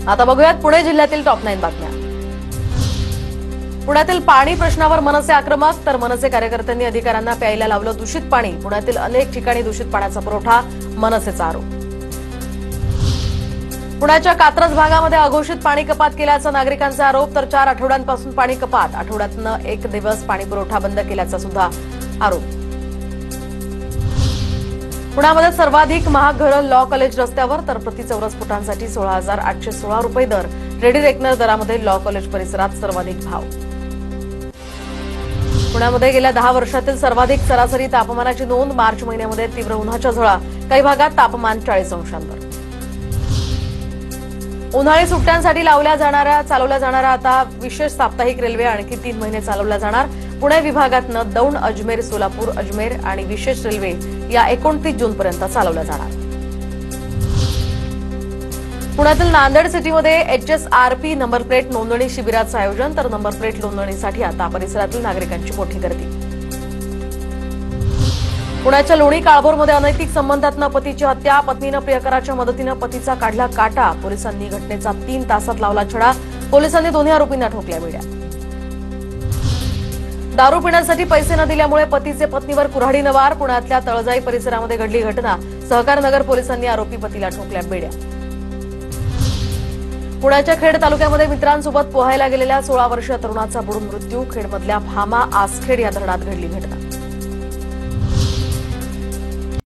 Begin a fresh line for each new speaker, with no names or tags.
आता बघूयात पुणे जिल्ह्यातील टॉप 9 बातम्या। पुण्यातील पाणी प्रश्नावर मनसे आक्रमक, तर मनसे कार्यकर्त्यांनी अधिकाऱ्यांना प्यायला लावलं दूषित पाणी। पुण्यातील अनेक ठिकाणी दूषित पाण्याचा पुरवठा, मनसेचा आरोप। पुण्याच्या कात्रज भागामध्ये अघोषित पाणी कपात केल्याचा नागरिकांचा आरोप, तर 4 आठवड्यांपासून पाणी कपात, आठवड्यातनं 1 दिवस पाणी पुरवठा बंद केल्याचा सुद्धा आरोप। पुण्यामध्ये सर्वाधिक महाग घरं लॉ कॉलेज रस्त्यावर, तर प्रति चौरस फुटांसाठी 16,816 रुपये दर। रेडी रेकनर दरामध्ये लॉ कॉलेज परिसरात सर्वाधिक भाव। पुण्यामध्ये गेल्या 10 वर्षातील सर्वाधिक सरासरी तापमानाची नोंद, मार्च महिन्यामध्ये तीव्र उन्हाच्या झळा, काही भागात तापमान 40 अंशांवर। उन्हाळी सुट्ट्यांसाठी चालवल्या जाणाऱ्या आता विशेष साप्ताहिक रेल्वे आणखी 3 महिने चालवल्या जाणार। पुणे विभागातनं दौंड, अजमेर, सोलापूर, अजमेर आणि विशेष रेल्वे या 29 जूनपर्यंत चालवल्या जाणार। पुण्यातील नांदेड सिटीमध्ये HSRP नंबर प्लेट नोंदणी शिबिराचं आयोजन, तर नंबर प्लेट नोंदणीसाठी आता परिसरातील नागरिकांची मोठी गर्दी। पुण्याच्या लोणी काळभोरमध्ये अनैतिक संबंधातनं पतीची हत्या, पत्नीनं प्रियकराच्या मदतीनं पतीचा काढला काटा, पोलिसांनी घटनेचा 3 तासात लावला छडा, पोलिसांनी दोन्ही आरोपींना ठोकल्या बेड्या। दारू पिण्यासाठी पैसे न दिल्यामुळे पतीचे पत्नीवर कुऱ्हाडीनं वार, पुण्यातल्या तळजाई परिसरामध्ये घडली घटना, सहकारनगर पोलिसांनी आरोपी पतीला ठोकल्या बेड्या। पुण्याच्या खेड तालुक्यामध्ये मित्रांसोबत पोहायला गेलेल्या 16 वर्षीय तरुणाचा बुडून मृत्यू, खेडमधल्या भामा आसखेड या धरणात घडली घटना।